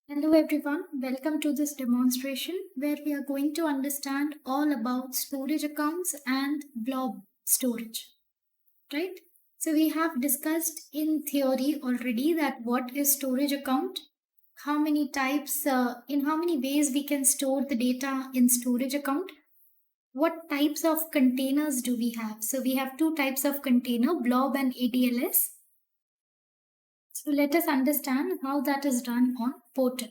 Hello everyone, welcome to this demonstration where we are going to understand all about storage accounts and blob storage, right? So we have discussed in theory already that what is storage account, how many types, in how many ways we can store the data in storage account, what types of containers do we have? So we have two types of container, blob and ADLS. So let us understand how that is done on portal.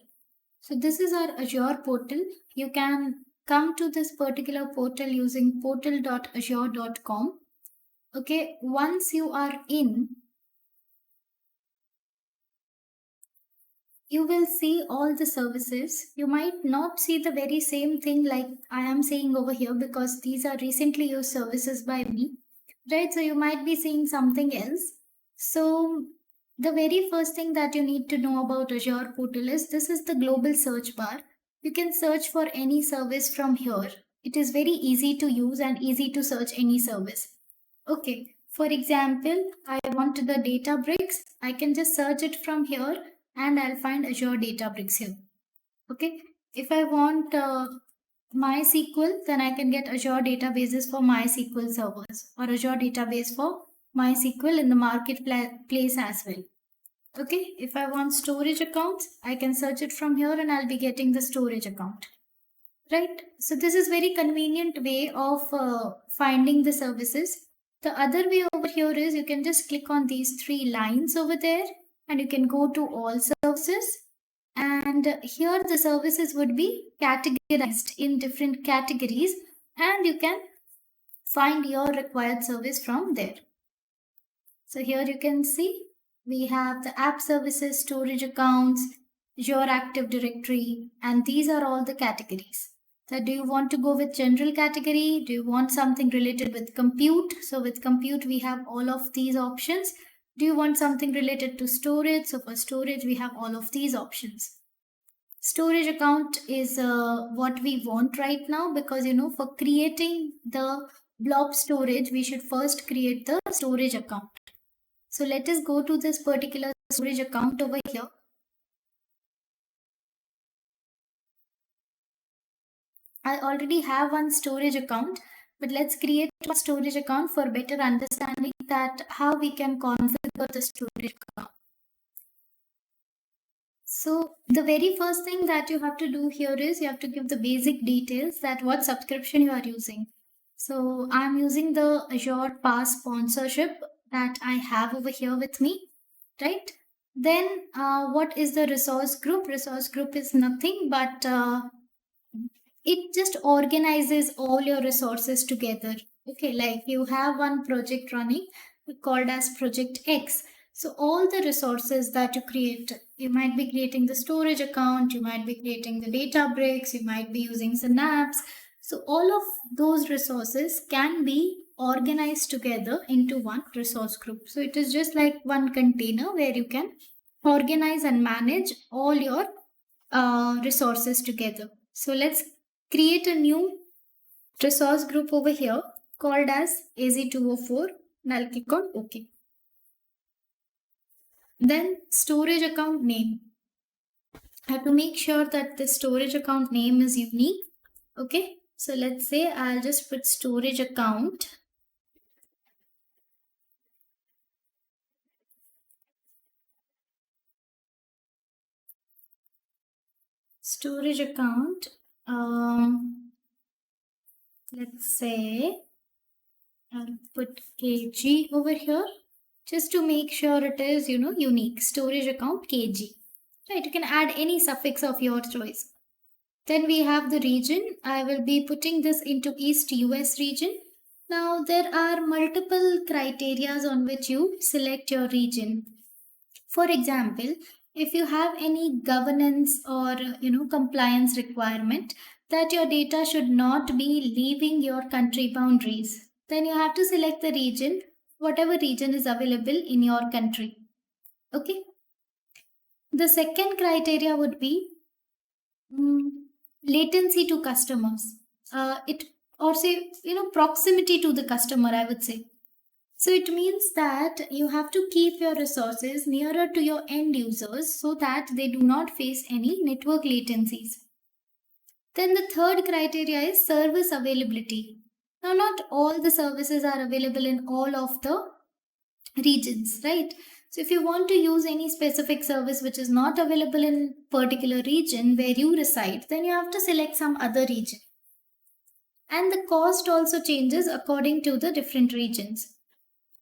So this is our Azure portal. You can come to this particular portal using portal.azure.com. Okay, once you are in, you will see all the services. You might not see the very same thing like I am saying over here because these are recently used services by me, right? So you might be seeing something else. So the very first thing that you need to know about Azure portal is this is the global search bar. You can search for any service from here. It is very easy to use and easy to search any service. Okay, for example, I want the Databricks. I can just search it from here and I'll find Azure Databricks here. Okay, if I want MySQL, then I can get Azure databases for MySQL servers or Azure database for MySQL in the marketplace as well. Okay, if I want storage accounts, I can search it from here and I'll be getting the storage account. Right, so this is very convenient way of finding the services. The other way over here is you can just click on these three lines over there and you can go to all services, and here the services would be categorized in different categories and you can find your required service from there. So here you can see we have the app services, storage accounts, your Active Directory, and these are all the categories. So do you want to go with general category? Do you want something related with compute? So with compute, we have all of these options. Do you want something related to storage? So for storage, we have all of these options. Storage account is what we want right now because, for creating the blob storage, we should first create the storage account. So let us go to this particular storage account over here. I already have one storage account, but let's create a storage account for better understanding that how we can configure the storage account. So the very first thing that you have to do here is you have to give the basic details that what subscription you are using. So I'm using the Azure Pass sponsorship that I have over here with me, right? Then what is the resource group? Resource group is nothing but it just organizes all your resources together. Okay, like you have one project running called as project X. So all the resources that you create, you might be creating the storage account, you might be creating the Databricks, you might be using Synapse. So all of those resources can be organized together into one resource group. So it is just like one container where you can organize and manage all your resources together. So let's create a new resource group over here called as AZ204 and I'll click on OK. Then storage account name. I have to make sure that the storage account name is unique. Okay, so let's say I'll just put storage account. Storage account. Let's say I'll put kg over here just to make sure it is, unique. Storage account kg. Right, you can add any suffix of your choice. Then we have the region. I will be putting this into East US region. Now there are multiple criterias on which you select your region. For example, if you have any governance or compliance requirement that your data should not be leaving your country boundaries, then you have to select the region, whatever region is available in your country. Okay. The second criteria would be latency to customers. It or say proximity to the customer, I would say. So it means that you have to keep your resources nearer to your end users so that they do not face any network latencies. Then the third criteria is service availability. Now, not all the services are available in all of the regions, right? So if you want to use any specific service which is not available in particular region where you reside, then you have to select some other region. And the cost also changes according to the different regions.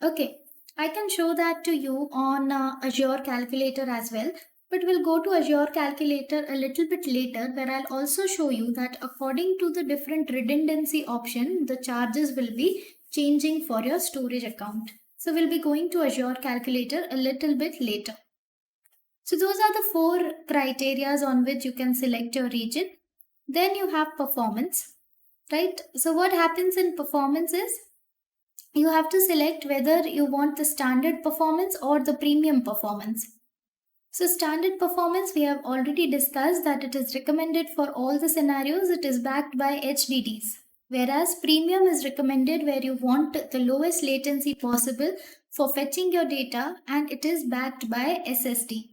Okay, I can show that to you on Azure Calculator as well, but we'll go to Azure Calculator a little bit later, where I'll also show you that according to the different redundancy option, the charges will be changing for your storage account. So we'll be going to Azure Calculator a little bit later. So those are the four criterias on which you can select your region. Then you have performance, right? So what happens in performance is you have to select whether you want the standard performance or the premium performance. So standard performance, we have already discussed that it is recommended for all the scenarios. It is backed by HDDs. Whereas premium is recommended where you want the lowest latency possible for fetching your data, and it is backed by SSD.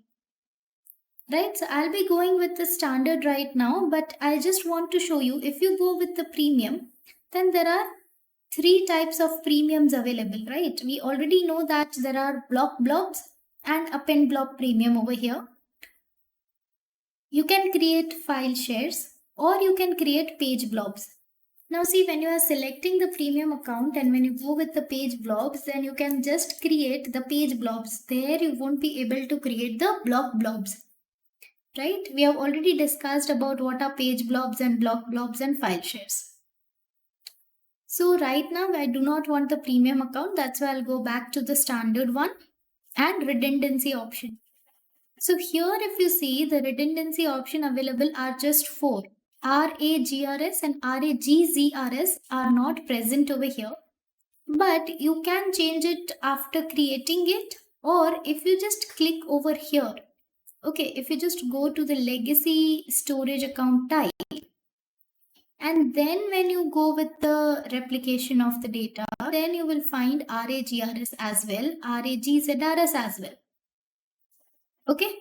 Right, so I'll be going with the standard right now, but I just want to show you if you go with the premium, then there are three types of premiums available, right? We already know that there are blobs and append blob premium over here. You can create file shares or you can create page blobs. Now see, when you are selecting the premium account and when you go with the page blobs, then you can just create the page blobs. There you won't be able to create the blobs. Right? We have already discussed about what are page blobs and block blobs and file shares. So right now I do not want the premium account. That's why I'll go back to the standard one and redundancy option. So here if you see, the redundancy option available are just four. RAGRS and RAGZRS are not present over here. But you can change it after creating it, or if you just click over here. Okay, if you just go to the legacy storage account type, and then when you go with the replication of the data, then you will find RAGRS as well, RAGZRS as well. Okay,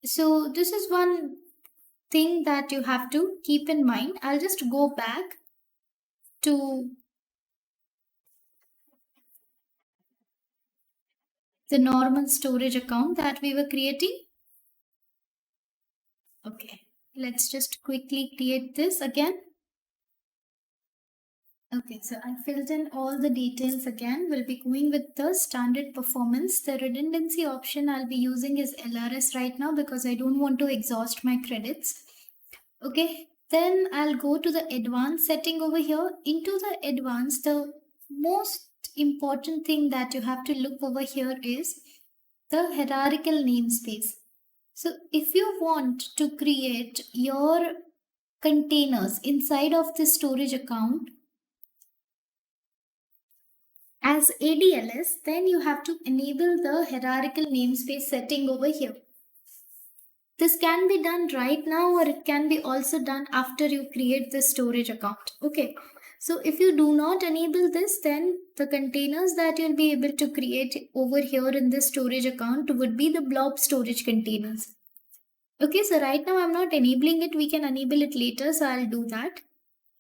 so this is one thing that you have to keep in mind. I'll just go back to the normal storage account that we were creating. Okay, let's just quickly create this again. Okay, so I filled in all the details again. We'll be going with the standard performance. The redundancy option I'll be using is LRS right now because I don't want to exhaust my credits. Okay, then I'll go to the advanced setting over here. Into the advanced, the most important thing that you have to look over here is the hierarchical namespace. So if you want to create your containers inside of the storage account as ADLS, then you have to enable the hierarchical namespace setting over here. This can be done right now or it can be also done after you create the storage account. Okay, so if you do not enable this, then the containers that you'll be able to create over here in this storage account would be the blob storage containers. Okay, so right now I'm not enabling it. We can enable it later, so I'll do that.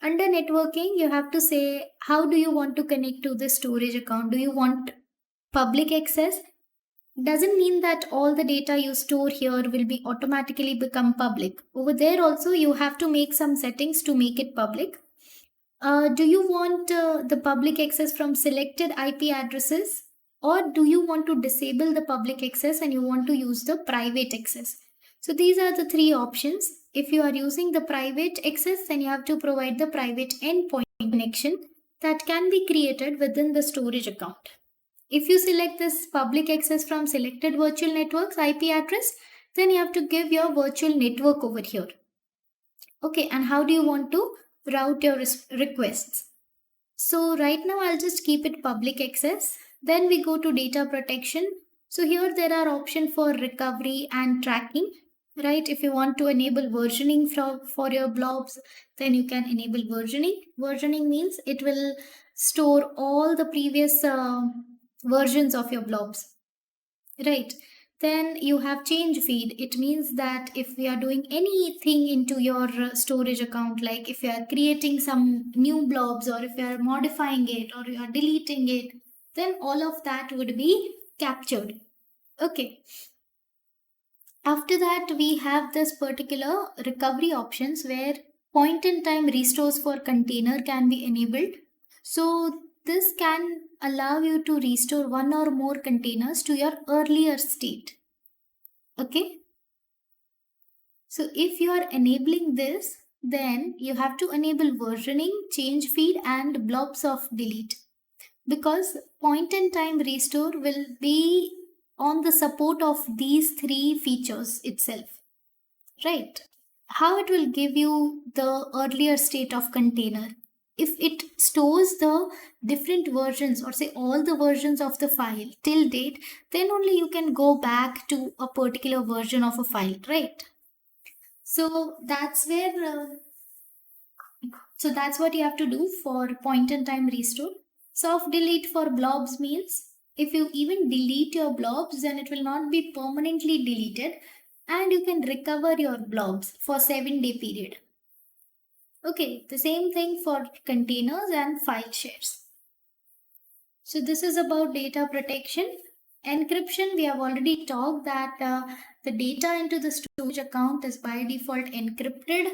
Under networking, you have to say how do you want to connect to the storage account. Do you want public access? Doesn't mean that all the data you store here will be automatically become public. Over there also you have to make some settings to make it public. Do you want the public access from selected IP addresses, or do you want to disable the public access and you want to use the private access? So these are the three options. If you are using the private access, then you have to provide the private endpoint connection that can be created within the storage account. If you select this public access from selected virtual networks IP address, then you have to give your virtual network over here. Okay, and how do you want to route your requests? So right now I'll just keep it public access. Then we go to data protection. So here there are options for recovery and tracking. Right, if you want to enable versioning for your blobs, then you can enable versioning. Versioning means it will store all the previous versions of your blobs, right? Then you have change feed. It means that if we are doing anything into your storage account, like if you are creating some new blobs, or if you are modifying it, or you are deleting it, then all of that would be captured. Okay. After that, we have this particular recovery options where point in time restores for container can be enabled. So this can allow you to restore one or more containers to your earlier state. Okay. So if you are enabling this, then you have to enable versioning, change feed, and blobs of delete, because point in time restore will be on the support of these three features itself, right? How it will give you the earlier state of container. If it stores the different versions, or say all the versions of the file till date, then only you can go back to a particular version of a file, right? So that's where so that's what you have to do for point in time restore. Soft delete for blobs means if you even delete your blobs, then it will not be permanently deleted, and you can recover your blobs for 7-day period. Okay, the same thing for containers and file shares. So this is about data protection. Encryption, we have already talked that the data into the storage account is by default encrypted,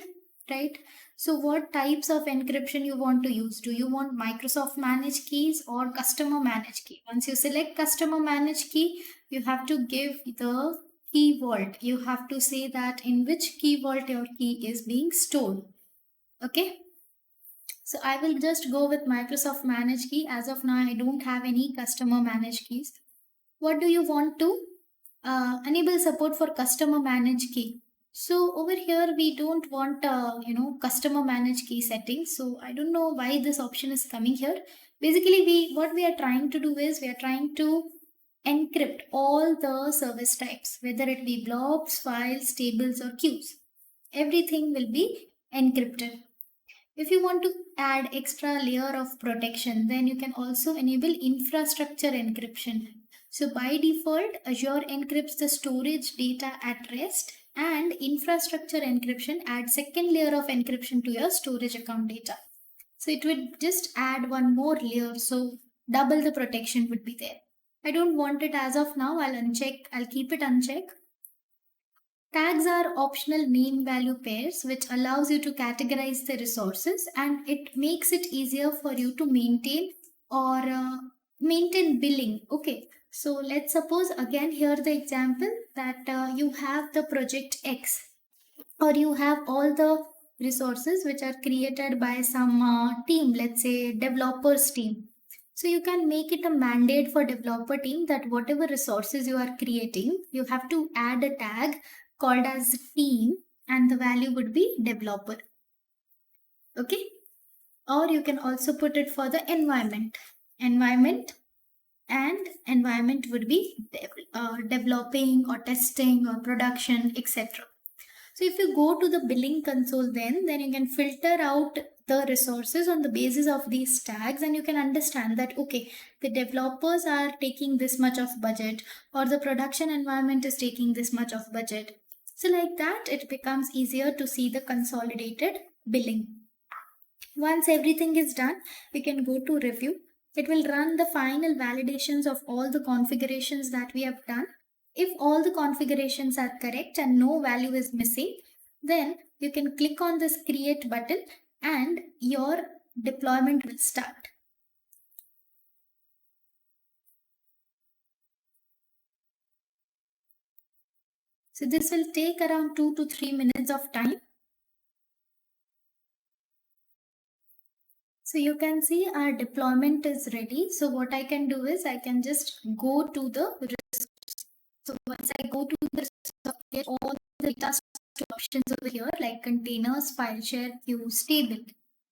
right? So what types of encryption you want to use? Do you want Microsoft managed keys or customer managed key? Once you select customer managed key, you have to give the key vault. You have to say that in which key vault your key is being stored. Okay. So I will just go with Microsoft Managed Key. As of now, I don't have any customer managed keys. What do you want to enable support for customer managed key? So over here, we don't want, customer managed key settings. So I don't know why this option is coming here. Basically, what we are trying to do is we are trying to encrypt all the service types, whether it be blobs, files, tables, or queues. Everything will be encrypted. If you want to add extra layer of protection, then you can also enable infrastructure encryption. So by default, Azure encrypts the storage data at rest, and infrastructure encryption adds second layer of encryption to your storage account data. So it would just add one more layer, so double the protection would be there. I don't want it as of now. I'll keep it unchecked. Tags are optional name value pairs which allows you to categorize the resources, and it makes it easier for you to maintain or maintain billing. Okay, so let's suppose again here the example that you have the project X, or you have all the resources which are created by some team, let's say developers team. So you can make it a mandate for developer team that whatever resources you are creating, you have to add a tag called as team, and the value would be developer. Okay. Or you can also put it for the environment, and environment would be developing or testing or production, etc. So if you go to the billing console, then you can filter out the resources on the basis of these tags, and you can understand that okay, the developers are taking this much of budget, or the production environment is taking this much of budget. So like that, it becomes easier to see the consolidated billing. Once everything is done, we can go to review. It will run the final validations of all the configurations that we have done. If all the configurations are correct and no value is missing, then you can click on this create button and your deployment will start. So this will take around 2 to 3 minutes of time. So you can see our deployment is ready. So what I can do is I can just go to the resource. So once I go to the resource, get all the data options over here like containers, file share, queues, table.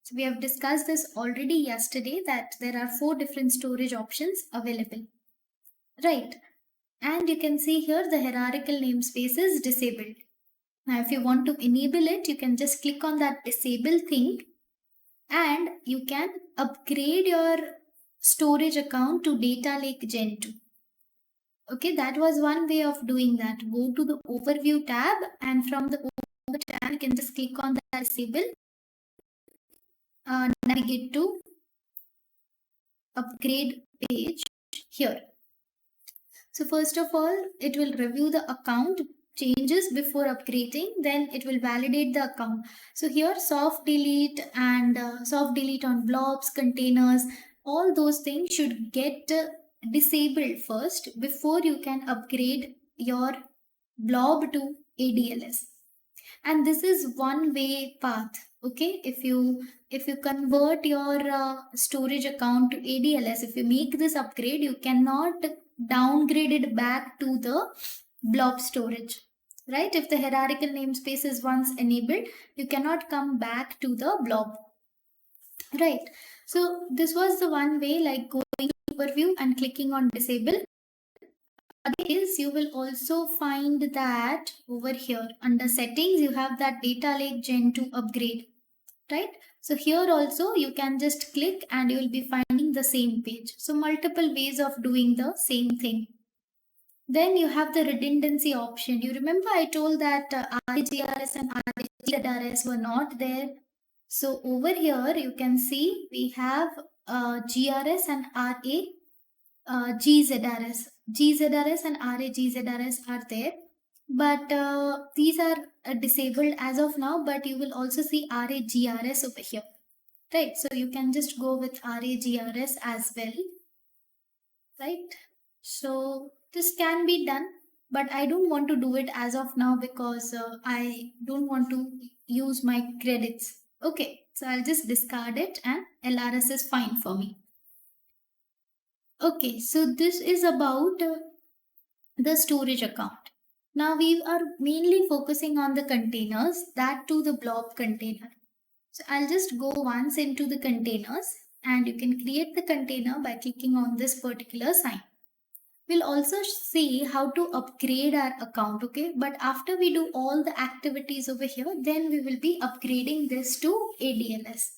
So we have discussed this already yesterday that there are 4 different storage options available. Right. And you can see here the hierarchical namespace is disabled. Now if you want to enable it, you can just click on that disable thing, and you can upgrade your storage account to data lake gen 2. Okay, that was one way of doing that. Go to the overview tab, and from the overview tab you can just click on the disable, navigate to upgrade page here. So first of all, it will review the account changes before upgrading, then it will validate the account. So here soft delete and soft delete on blobs, containers, all those things should get disabled first before you can upgrade your blob to ADLS. And this is one way path. Okay, if you convert your storage account to ADLS, if you make this upgrade, you cannot downgrade it back to the blob storage, right? If the hierarchical namespace is once enabled, you cannot come back to the blob, right? So this was the one way, like going to overview and clicking on disable. Is you will also find that over here under settings you have that data lake gen 2 upgrade, right? So here also you can just click and you will be finding the same page. So multiple ways of doing the same thing. Then you have the redundancy option. You remember I told that RAGRS and RAGRS were not there. So over here you can see we have GRS and GZRS. GZRS and RAGZRS are there, but these are disabled as of now, but you will also see RAGRS over here, right? So you can just go with RAGRS as well, right? So this can be done, but I don't want to do it as of now because I don't want to use my credits. Okay, so I'll just discard it and LRS is fine for me. Okay, so this is about the storage account. Now we are mainly focusing on the containers, that to the blob container. So I'll just go once into the containers and you can create the container by clicking on this particular sign. We'll also see how to upgrade our account, okay? But after we do all the activities over here, then we will be upgrading this to ADLS.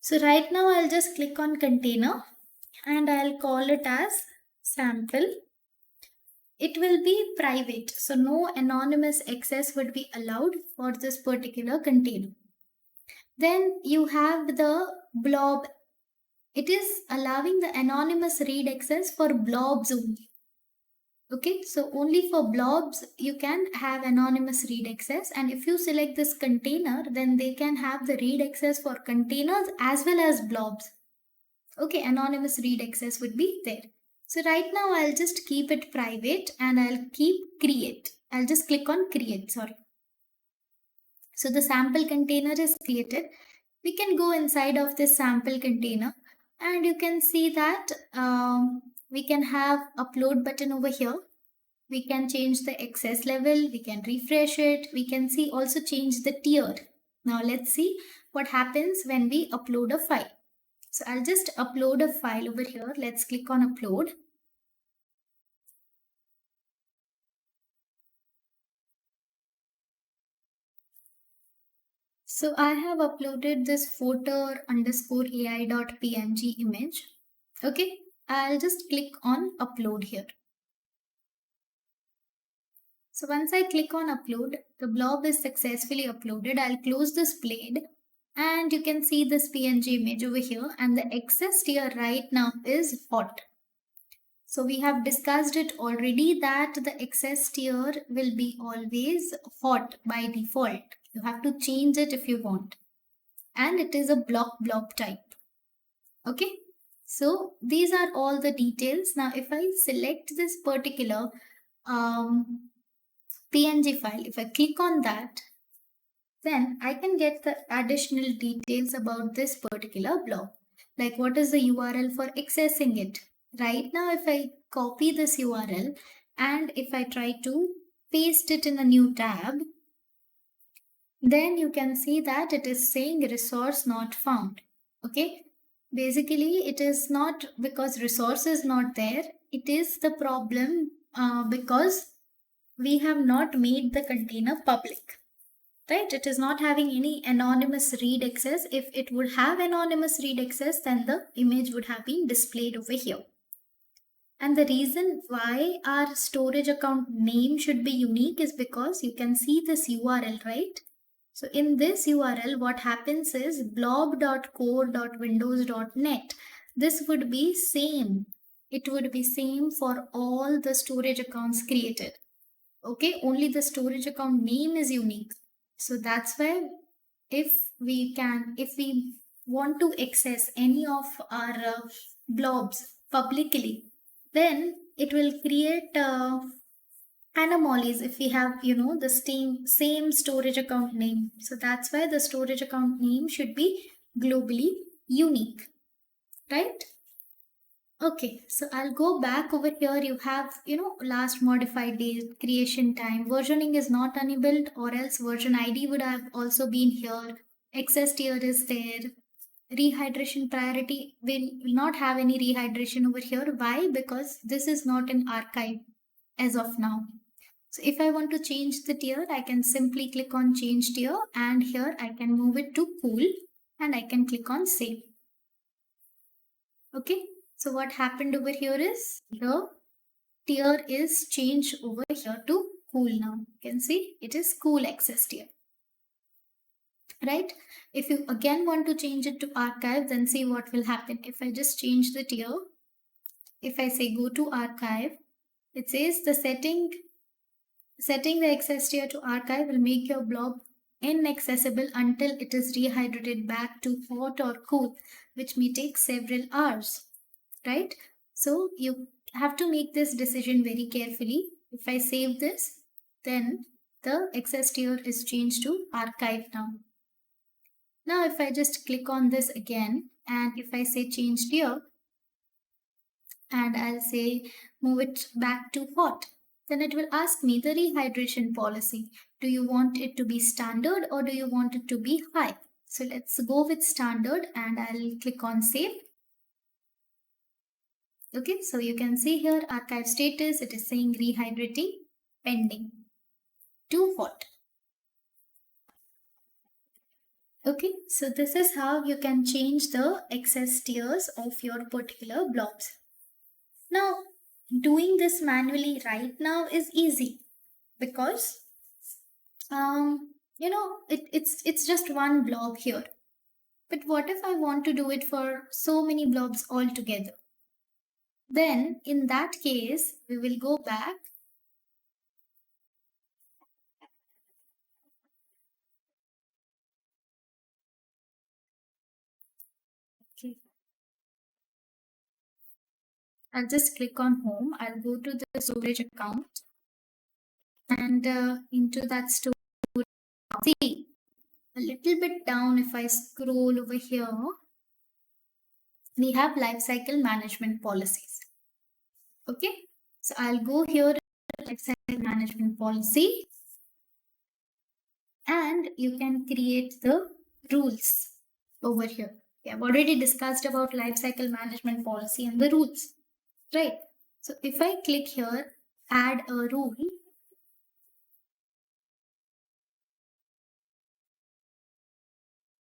So right now I'll just click on container and I'll call it as sample. It will be private, so no anonymous access would be allowed for this particular container. Then you have the blob. It is allowing the anonymous read access for blobs only. Okay, so only for blobs you can have anonymous read access, and if you select this container, then they can have the read access for containers as well as blobs. Okay, anonymous read access would be there. So right now I'll just keep it private and I'll keep create. I'll just click on create, sorry. So the sample container is created. We can go inside of this sample container and you can see that we can have upload button over here. We can change the access level, we can refresh it, we can see also change the tier. Now let's see what happens when we upload a file. So I'll just upload a file over here. Let's click on upload. So I have uploaded this photo_ai.png image. Okay, I'll just click on upload here. So once I click on upload, the blob is successfully uploaded. I'll close this blade and you can see this PNG image over here, and the access tier right now is hot. So we have discussed it already that the access tier will be always hot by default. You have to change it if you want. And it is a blob type. Okay. So these are all the details. Now if I select this particular PNG file, if I click on that, then I can get the additional details about this particular blob. Like what is the URL for accessing it. Right now, if I copy this URL and if I try to paste it in a new tab, then you can see that it is saying resource not found. Okay. Basically, it is not because resource is not there. It is the problem because we have not made the container public. right? It is not having any anonymous read access. If it would have anonymous read access, then the image would have been displayed over here. And the reason why our storage account name should be unique is because you can see this URL, right? So in this URL, what happens is blob.core.windows.net. This would be same. It would be same for all the storage accounts created. Okay, only the storage account name is unique. So that's why if if we want to access any of our blobs publicly, then it will create anomalies if we have, the same storage account name. So that's why the storage account name should be globally unique, right? Okay, so I'll go back over here. You have, last modified date, creation time, versioning is not enabled, or else version ID would have also been here. Access tier is there. Rehydration priority will not have any rehydration over here. Why? Because this is not an archive as of now. So if I want to change the tier, I can simply click on change tier, and here I can move it to cool, and I can click on save. Okay. So what happened over here is the tier is changed over here to cool now. You can see it is cool access tier. Right? If you again want to change it to archive, then see what will happen. If I just change the tier, if I say go to archive, it says the setting the access tier to archive will make your blob inaccessible until it is rehydrated back to hot or cool, which may take several hours. Right? So you have to make this decision very carefully. If I save this, then the access tier is changed to archive now. Now if I just click on this again, and if I say change tier, and I'll say move it back to hot, then it will ask me the rehydration policy. Do you want it to be standard or do you want it to be high? So let's go with standard, and I'll click on save. Okay, so you can see here archive status, it is saying rehydrating pending to hot. Okay, so this is how you can change the access tiers of your particular blobs. Now, doing this manually right now is easy because it's just one blob here. But what if I want to do it for so many blobs all together? Then in that case, we will go back. Okay. I'll just click on home. I'll go to the storage account, and into that storage, see a little bit down. If I scroll over here, we have lifecycle management policies. Okay, so I'll go here, lifecycle management policy, and you can create the rules over here. We have already discussed about lifecycle management policy and the rules, right? So if I click here, add a rule,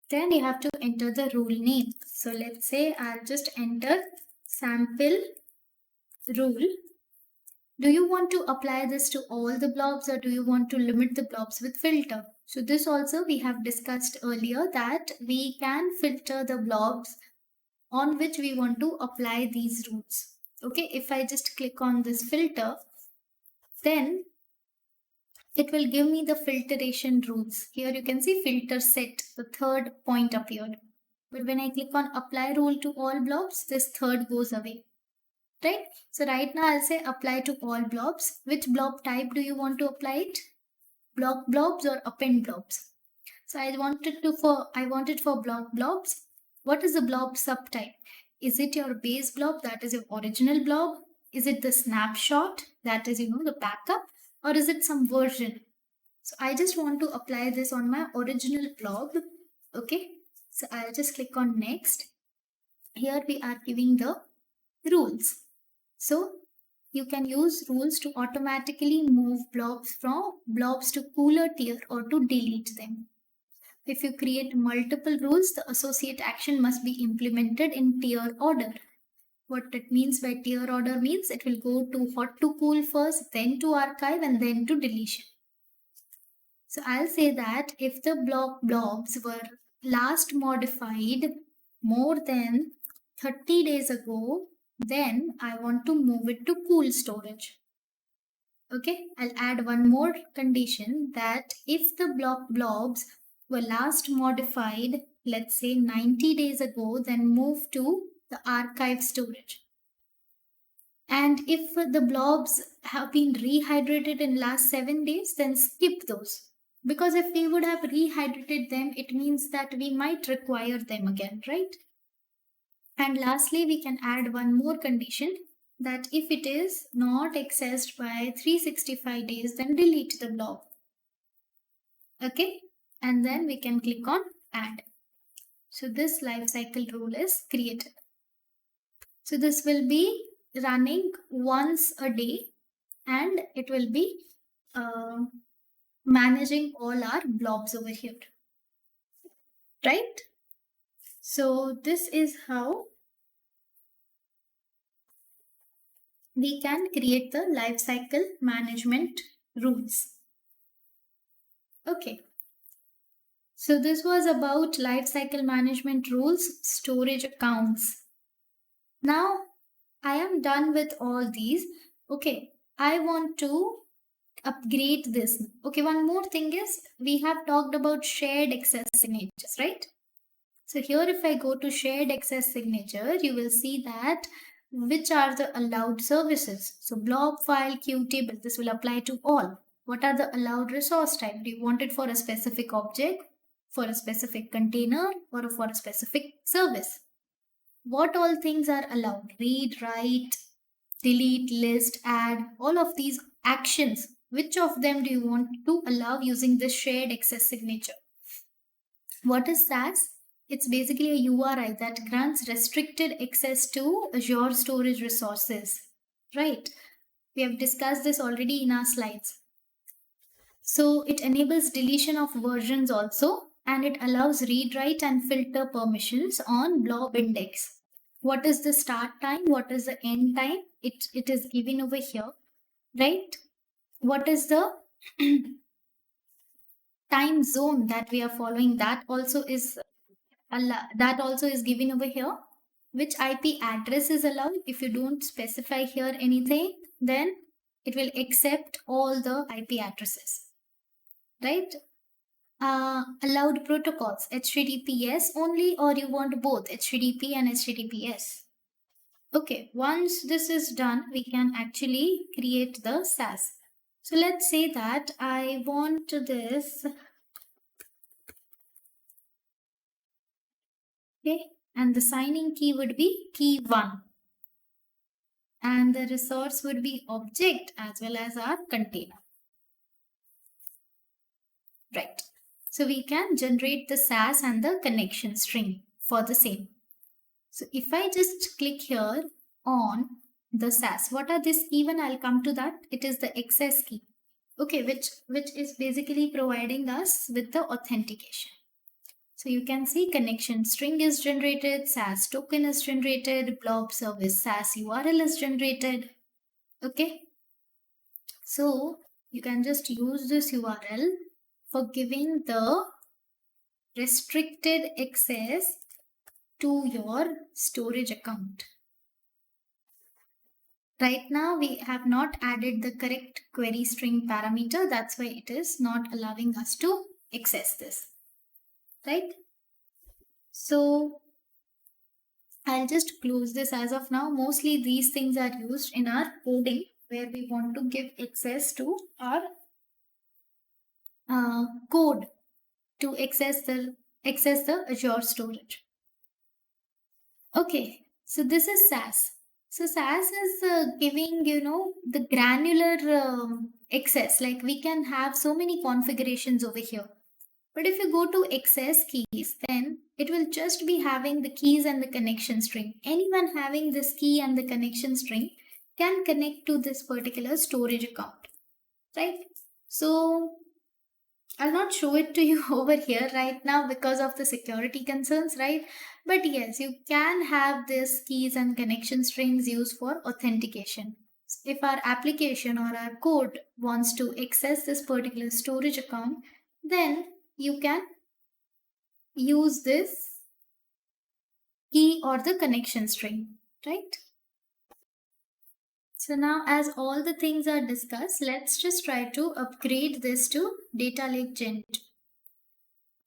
then you have to enter the rule name. So let's say I'll just enter sample rule. Do you want to apply this to all the blobs, or do you want to limit the blobs with filter? So this also we have discussed earlier, that we can filter the blobs on which we want to apply these rules. Okay, if I just click on this filter, then it will give me the filtration rules. Here you can see filter set, the third point appeared. But when I click on apply rule to all blobs, this third goes away. Right? So right now I'll say apply to all blobs. Which blob type do you want to apply it? Block blobs or append blobs? So I want it for block blobs. What is the blob subtype? Is it your base blob, that is your original blob? Is it the snapshot, that is the backup, or is it some version? So I just want to apply this on my original blob. Okay, so I'll just click on next. Here we are giving the rules. So you can use rules to automatically move blobs from blobs to cooler tier or to delete them. If you create multiple rules, the associate action must be implemented in tier order. What it means by tier order means it will go to hot to cool first, then to archive, and then to deletion. So I'll say that if the blobs were last modified more than 30 days ago, then I want to move it to cool storage. Okay, I'll add one more condition that if the blobs were last modified, let's say 90 days ago, then move to the archive storage. And if the blobs have been rehydrated in last 7 days, then skip those. Because if we would have rehydrated them, it means that we might require them again, right? And lastly, we can add one more condition that if it is not accessed by 365 days, then delete the blob. Okay, and then we can click on add. So this lifecycle rule is created. So this will be running once a day, and it will be managing all our blobs over here, right? So this is how we can create the lifecycle management rules. Okay, so this was about lifecycle management rules, storage accounts. Now I am done with all these. Okay, I want to upgrade this. Okay, one more thing is we have talked about shared access signatures, right? So here if I go to shared access signature, you will see that which are the allowed services. So blob, file, queue, table, this will apply to all. What are the allowed resource type? Do you want it for a specific object, for a specific container, or for a specific service? What all things are allowed? Read, write, delete, list, add, all of these actions. Which of them do you want to allow using this shared access signature? What is SaaS? It's basically a URI that grants restricted access to Azure storage resources, right? We have discussed this already in our slides. So it enables deletion of versions also, and it allows read, write, and filter permissions on blob index. What is the start time? What is the end time? It is given over here, right? What is the time zone that we are following? That also is given over here. Which IP address is allowed? If you don't specify here anything, then it will accept all the IP addresses, right? Allowed protocols, HTTPS only, or you want both HTTP and HTTPS? Okay, once this is done, we can actually create the SaaS. So let's say that I want this, okay, and the signing key would be key 1. And the resource would be object as well as our container. Right. So we can generate the SaaS and the connection string for the same. So if I just click here on the SaaS, what are this even? I'll come to that. It is the access key. Okay, which is basically providing us with the authentication. So you can see connection string is generated, SaaS token is generated, blob service SaaS URL is generated. Okay. So you can just use this URL for giving the restricted access to your storage account. Right now we have not added the correct query string parameter. That's why it is not allowing us to access this, right? So I'll just close this as of now. Mostly these things are used in our coding where we want to give access to our code to access the Azure storage. Okay, so this is SaaS. So SaaS is giving, the granular access. Like we can have so many configurations over here. But if you go to access keys, then it will just be having the keys and the connection string. Anyone having this key and the connection string can connect to this particular storage account, right? So I'll not show it to you over here right now because of the security concerns, right? But yes, you can have this keys and connection strings used for authentication. If our application or our code wants to access this particular storage account, then you can use this key or the connection string, right? So now as all the things are discussed, let's just try to upgrade this to Data Lake Gen 2.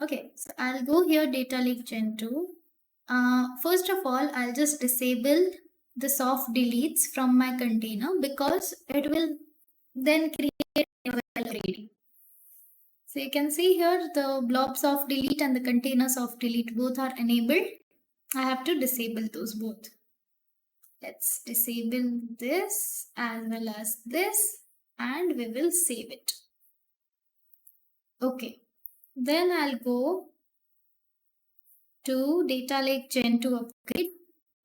Okay, so I'll go here Data Lake Gen 2. First of all, I'll just disable the soft deletes from my container because it will then create a upgrade. So you can see here the blobs of delete and the containers of delete both are enabled. I have to disable those both. Let's disable this as well as this and we will save it. Okay, then I'll go to Data Lake Gen 2 upgrade.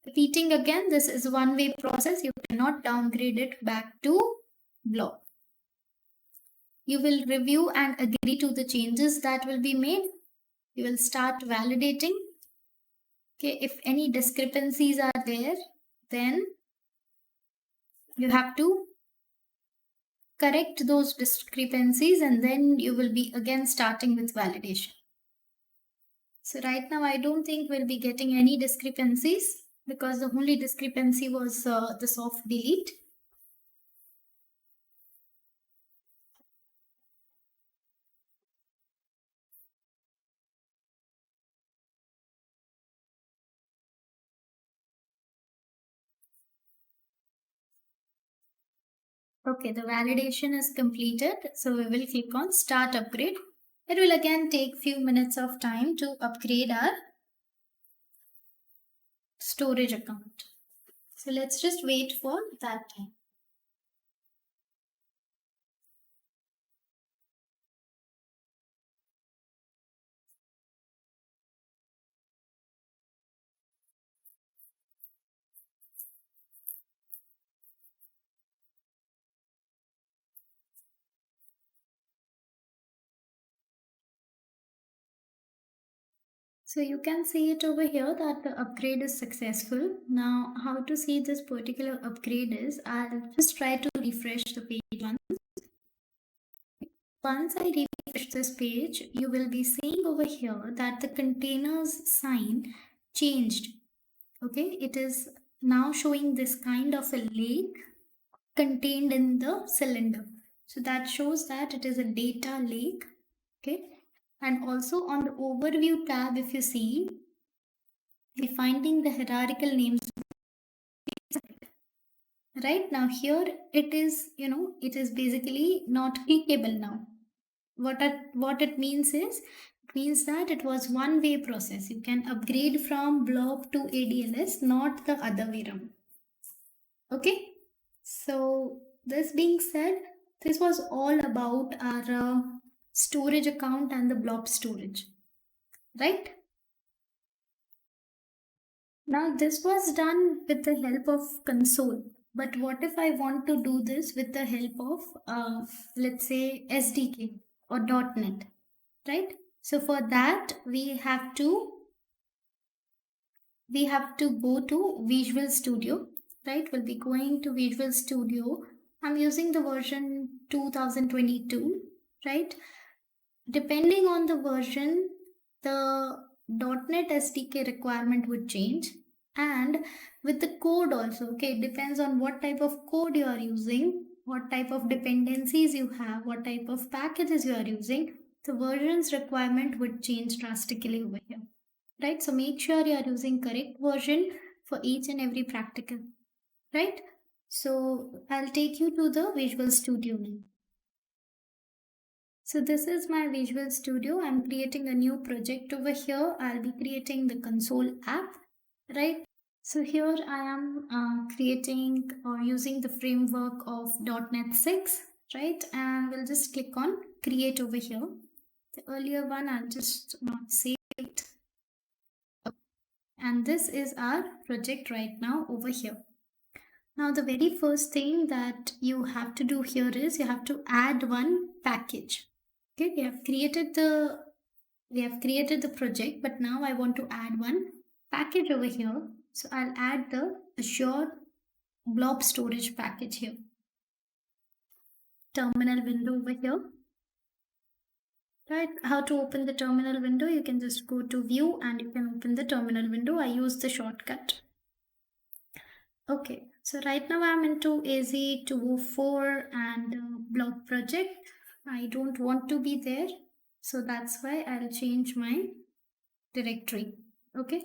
Repeating again, this is one-way process. You cannot downgrade it back to blob. You will review and agree to the changes that will be made. You will start validating. Okay, if any discrepancies are there, then you have to correct those discrepancies and then you will be again starting with validation. So right now I don't think we'll be getting any discrepancies because the only discrepancy was the soft delete. Okay, the validation is completed. So we will click on start upgrade. It will again take few minutes of time to upgrade our storage account. So let's just wait for that time. So you can see it over here that the upgrade is successful. Now how to see this particular upgrade is, I'll just try to refresh the page once. Once I refresh this page, you will be seeing over here that the containers sign changed. Okay, it is now showing this kind of a lake contained in the cylinder. So that shows that it is a data lake. Okay, and also on the overview tab, if you see, we're finding the hierarchical names. Right now here it is, it is basically not clickable now. What it means is, it means that it was one way process. You can upgrade from blob to ADLS, not the other way around. Okay, so this being said, this was all about our storage account and the blob storage, right? Now this was done with the help of console, but what if I want to do this with the help of let's say SDK or .NET, right? So for that we have to go to Visual Studio, right? We'll be going to Visual Studio. I'm using the version 2022, right? Depending on the version, the .NET SDK requirement would change, and with the code also. Okay, it depends on what type of code you are using, what type of dependencies you have, what type of packages you are using. The versions requirement would change drastically over here, right? So make sure you are using correct version for each and every practical, right? So I'll take you to the Visual Studio now. So this is my Visual Studio. I'm creating a new project over here. I'll be creating the console app, right? So here I am creating or using the framework of .NET 6, right? And we'll just click on create over here. The earlier one, I'll just not save it. And this is our project right now over here. Now the very first thing that you have to do here is you have to add one package. Okay, we have created the project, but now I want to add one package over here. So I'll add the Azure Blob Storage package here. Terminal window over here. Right, how to open the terminal window? You can just go to view and you can open the terminal window. I use the shortcut. Okay, so right now I'm into AZ204 and blog project. I don't want to be there, so that's why I'll change my directory. Okay,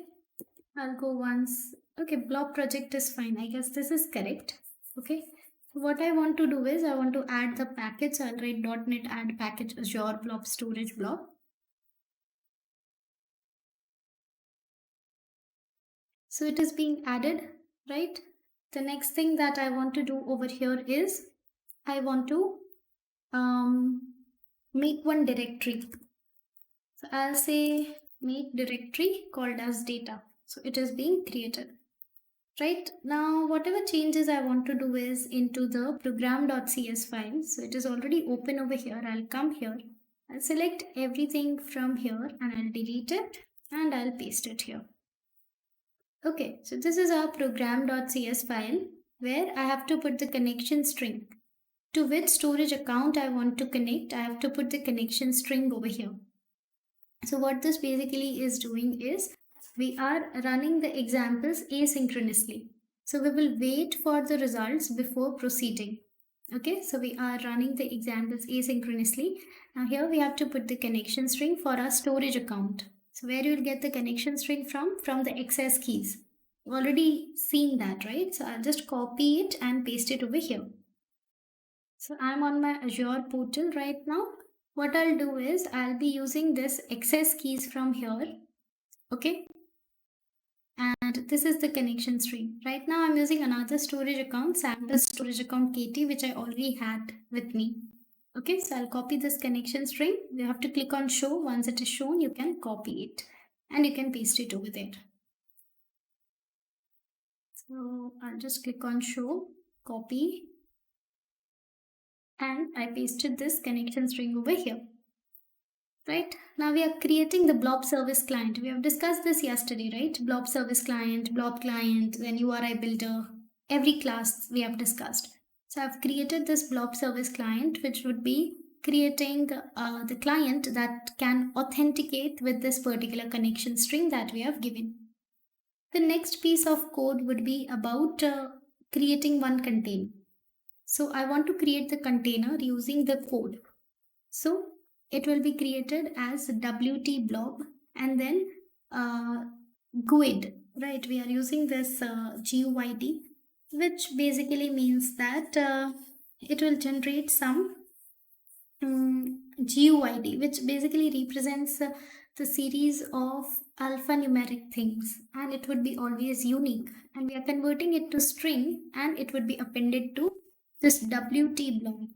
I'll go once. Okay, blog project is fine. I guess this is correct. Okay, so what I want to do is I want to add the package. So I'll write .NET add package Azure Blob Storage blob. So it is being added, right? The next thing that I want to do over here is I want to make one directory. So I'll say make directory called as data. So it is being created. Right now, whatever changes I want to do is into the program.cs file. So it is already open over here. I'll come here. I'll select everything from here and I'll delete it and I'll paste it here. Okay, so this is our program.cs file where I have to put the connection string. To which storage account I want to connect, I have to put the connection string over here. So what this basically is doing is we are running the examples asynchronously. So we will wait for the results before proceeding. Okay, so we are running the examples asynchronously. Now here we have to put the connection string for our storage account. So where you will get the connection string from? From the access keys. You've already seen that, right? So I'll just copy it and paste it over here. So I'm on my Azure portal right now. What I'll do is I'll be using this access keys from here. Okay. And this is the connection string. Right now I'm using another storage account, sample storage account KT, which I already had with me. Okay, so I'll copy this connection string. You have to click on show. Once it is shown, you can copy it and you can paste it over there. So I'll just click on show, copy, and I pasted this connection string over here. Right, now we are creating the blob service client. We have discussed this yesterday, right? Blob service client, blob client, then URI builder, every class we have discussed. So I've created this blob service client, which would be creating the client that can authenticate with this particular connection string that we have given. The next piece of code would be about creating one container. So I want to create the container using the code. So it will be created as WT blob and then GUID, right? We are using this GUID, which basically means that it will generate some GUID, which basically represents the series of alphanumeric things, and it would be always unique. And we are converting it to string, and it would be appended to this WT blob.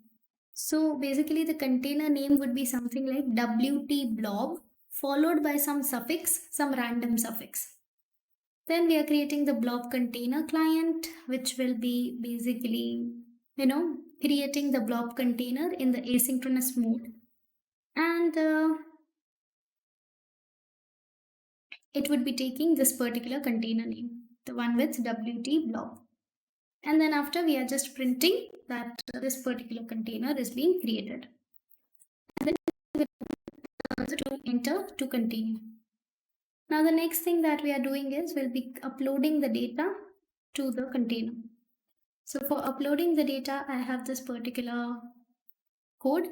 So basically the container name would be something like WT blob followed by some suffix, some random suffix. Then we are creating the blob container client, which will be basically, creating the blob container in the asynchronous mode. And it would be taking this particular container name, the one with WT blob. And then after we are just printing that this particular container is being created. And then we also to enter to continue. Now the next thing that we are doing is we'll be uploading the data to the container. So for uploading the data, I have this particular code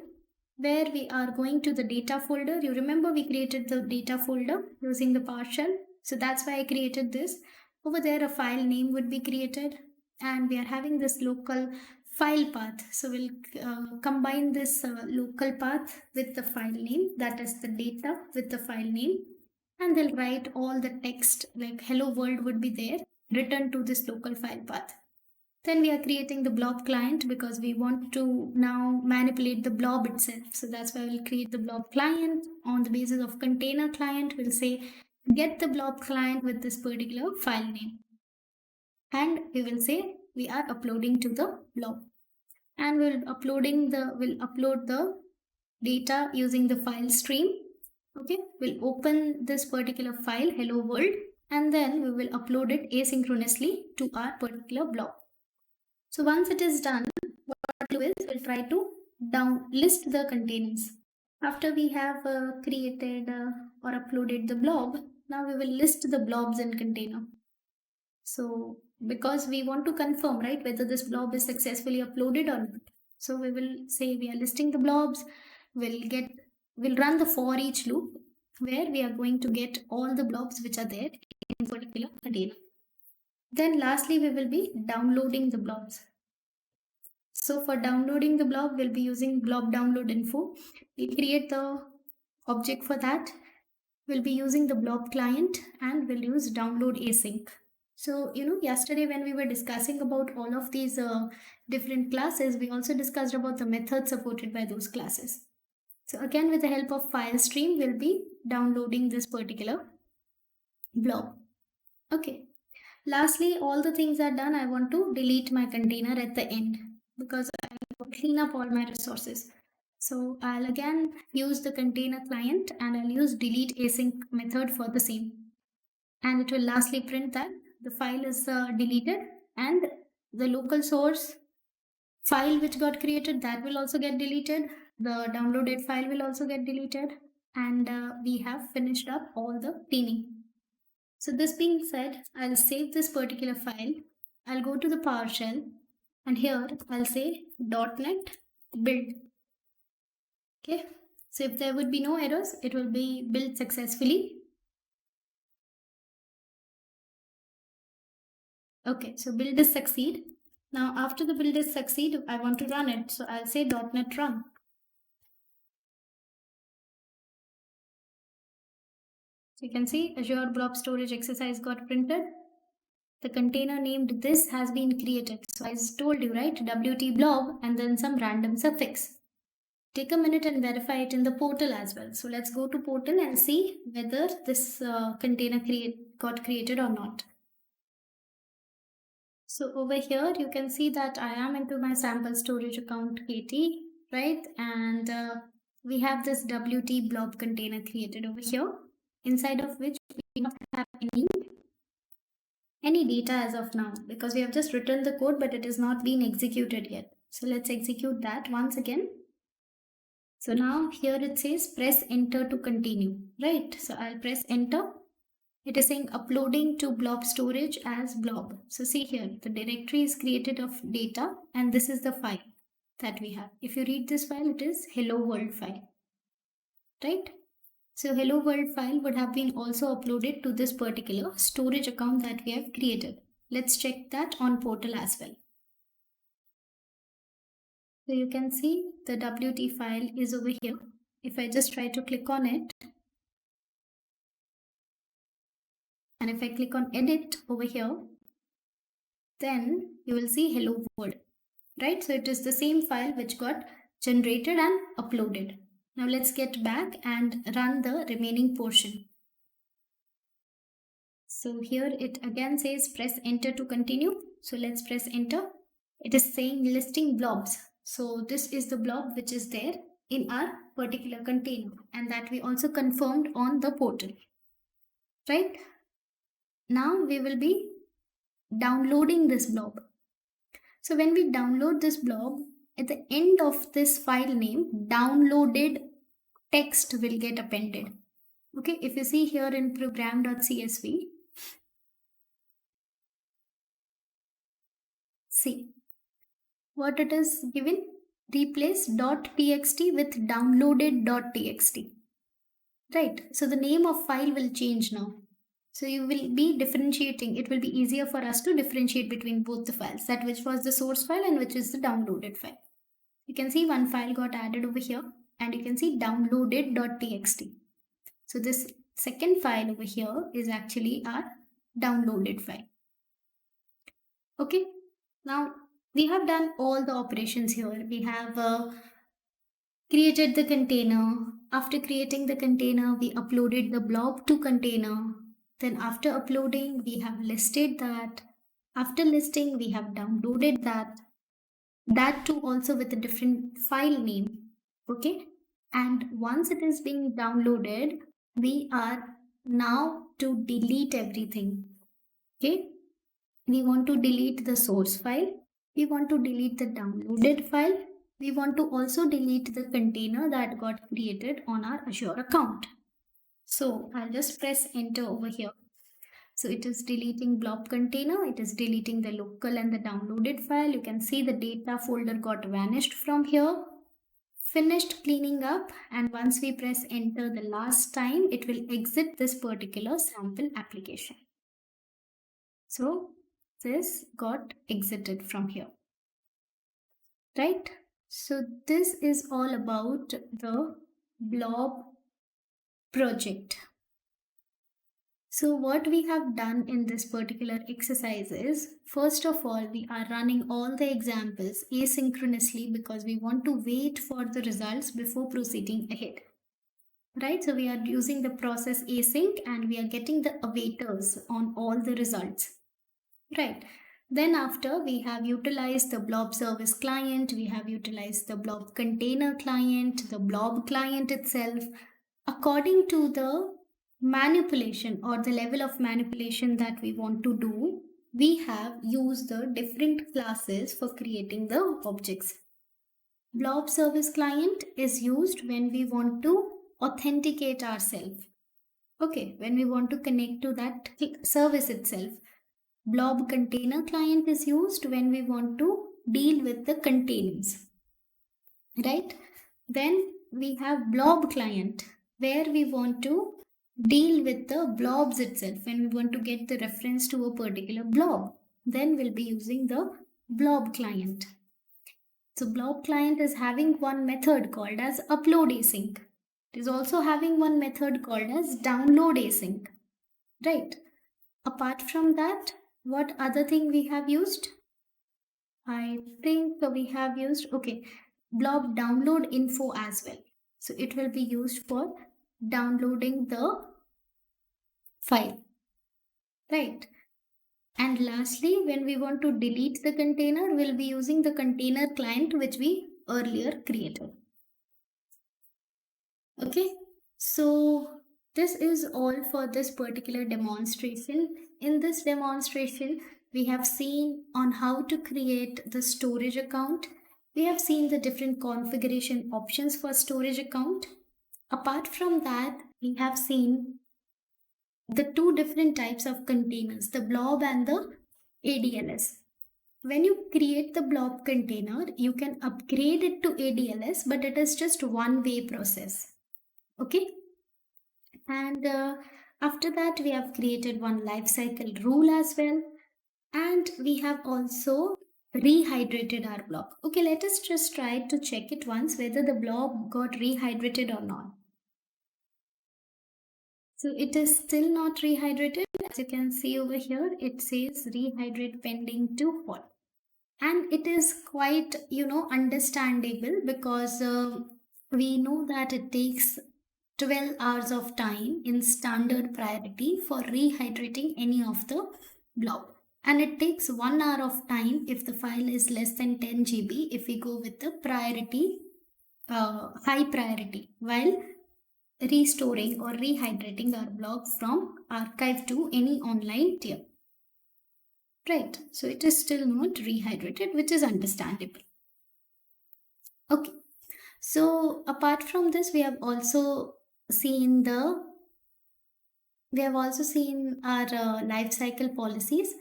where we are going to the data folder. You remember we created the data folder using the PowerShell. So that's why I created this. Over there a file name would be created and we are having this local file path. So we'll combine this local path with the file name, that is the data with the file name, and they'll write all the text like hello world would be there written to this local file path. Then we are creating the blob client because we want to now manipulate the blob itself. So that's why we'll create the blob client on the basis of container client. We'll say get the blob client with this particular file name. And we will say we are uploading to the blob. And we'll upload the data using the file stream. Okay, we'll open this particular file, hello world, and then we will upload it asynchronously to our particular blob. So once it is done, what we'll do is we'll try to list the containers. After we have created or uploaded the blob, now we will list the blobs in container. So because we want to confirm, right, whether this blob is successfully uploaded or not. So we will say we are listing the blobs. We'll run the for each loop where we are going to get all the blobs which are there in particular container. Then lastly, we will be downloading the blobs. So for downloading the blob, we'll be using blob download info. We'll create the object for that. We'll be using the blob client and we'll use download async. So, yesterday when we were discussing about all of these different classes, we also discussed about the methods supported by those classes. So again, with the help of file stream, we'll be downloading this particular blob. Okay. Lastly, all the things are done. I want to delete my container at the end because I will clean up all my resources. So I'll again use the container client and I'll use delete async method for the same. And it will lastly print that the file is deleted, and the local source file which got created, that will also get deleted. The downloaded file will also get deleted, and we have finished up all the cleaning. So this being said, I'll save this particular file. I'll go to the PowerShell, and here I'll say .NET build. Okay, so if there would be no errors, it will be built successfully. Okay, so build is succeed. Now after the build is succeed, I want to run it. So I'll say .NET run. So you can see Azure Blob Storage exercise got printed. The container named this has been created. So I told you, right? WT blob and then some random suffix. Take a minute and verify it in the portal as well. So let's go to portal and see whether this container got created or not. So over here, you can see that I am into my sample storage account KT, right? And we have this WT blob container created over here, inside of which we don't have any data as of now because we have just written the code, but it is not being executed yet. So let's execute that once again. So now here it says press enter to continue, right? So I'll press enter. It is saying uploading to blob storage as blob. So see here, the directory is created of data and this is the file that we have. If you read this file, it is hello world file, right? So hello world file would have been also uploaded to this particular storage account that we have created. Let's check that on portal as well. So you can see the WT file is over here. If I just try to click on it, and if I click on edit over here, then you will see hello world, right? So it is the same file which got generated and uploaded. Now let's get back and run the remaining portion. So here it again says press enter to continue. So let's press enter. It is saying listing blobs. So this is the blob which is there in our particular container and that we also confirmed on the portal, right? Now we will be downloading this blob. So when we download this blob, at the end of this file name, downloaded text will get appended. Okay, if you see here in program.csv, see what it is given, replace .txt with downloaded.txt, right? So the name of file will change now. So you will be differentiating. It will be easier for us to differentiate between both the files, that which was the source file and which is the downloaded file. You can see one file got added over here and you can see downloaded.txt. So this second file over here is actually our downloaded file. Okay, now we have done all the operations here. We have created the container. After creating the container, we uploaded the blob to container. Then after uploading, we have listed that. After listing, we have downloaded that too also with a different file name. Okay. And once it is being downloaded, we are now to delete everything. Okay. We want to delete the source file. We want to delete the downloaded file. We want to also delete the container that got created on our Azure account. So I'll just press enter over here. So it is deleting blob container, it is deleting the local and the downloaded file. You can see the data folder got vanished from here. Finished cleaning up, and once we press enter the last time, it will exit this particular sample application. So this got exited from here. Right? So this is all about the blob project. So what we have done in this particular exercise is, first of all, we are running all the examples asynchronously because we want to wait for the results before proceeding ahead. Right, so we are using the process async and we are getting the awaiters on all the results. Right, then after we have utilized the blob service client, we have utilized the blob container client, the blob client itself. According to the manipulation or the level of manipulation that we want to do, we have used the different classes for creating the objects. Blob service client is used when we want to authenticate ourselves. Okay, when we want to connect to that service itself. Blob container client is used when we want to deal with the containers. Right? Then we have blob client where we want to deal with the blobs itself. When we want to get the reference to a particular blob, then we'll be using the blob client. So blob client is having one method called as upload async. It is also having one method called as download async. Right. Apart from that, what other thing we have used? I think we have used, okay, blob download info as well. So it will be used for downloading the file. Right. And lastly, when we want to delete the container, we'll be using the container client which we earlier created. Okay, so this is all for this particular demonstration. In this demonstration, we have seen on how to create the storage account. We have seen the different configuration options for storage account. Apart from that, we have seen the two different types of containers, the blob and the ADLS. When you create the blob container, you can upgrade it to ADLS, but it is just one-way process. Okay, and after that we have created one lifecycle rule as well, and we have also rehydrated our blob. Okay, let us just try to check it once whether the blob got rehydrated or not. So it is still not rehydrated. As you can see over here, it says rehydrate pending to fall, and it is quite understandable because we know that it takes 12 hours of time in standard priority for rehydrating any of the blob, and it takes 1 hour of time if the file is less than 10 GB if we go with the priority high priority while restoring or rehydrating our blob from archive to any online tier. Right, so it is still not rehydrated, which is understandable. Okay, so apart from this, we have also seen our life cycle policies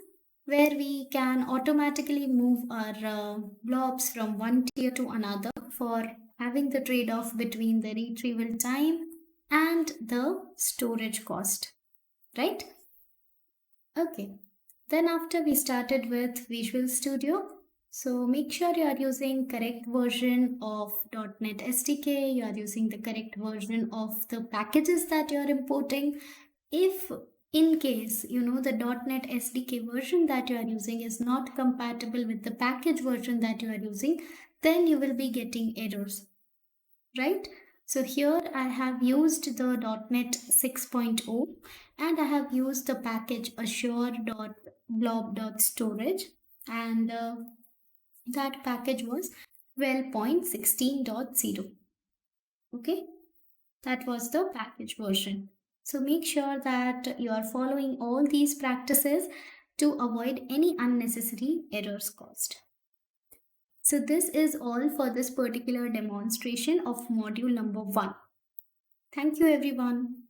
where we can automatically move our blobs from one tier to another for having the trade-off between the retrieval time and the storage cost, right? Okay, then after we started with Visual Studio. So make sure you are using correct version of .NET SDK, you are using the correct version of the packages that you are importing. If in case the .NET SDK version that you are using is not compatible with the package version that you are using, then you will be getting errors, right? So here I have used the .NET 6.0 and I have used the package Azure Storage, and that package was 12.16.0. Okay, that was the package version. So make sure that you are following all these practices to avoid any unnecessary errors caused. So this is all for this particular demonstration of module number 1. Thank you everyone.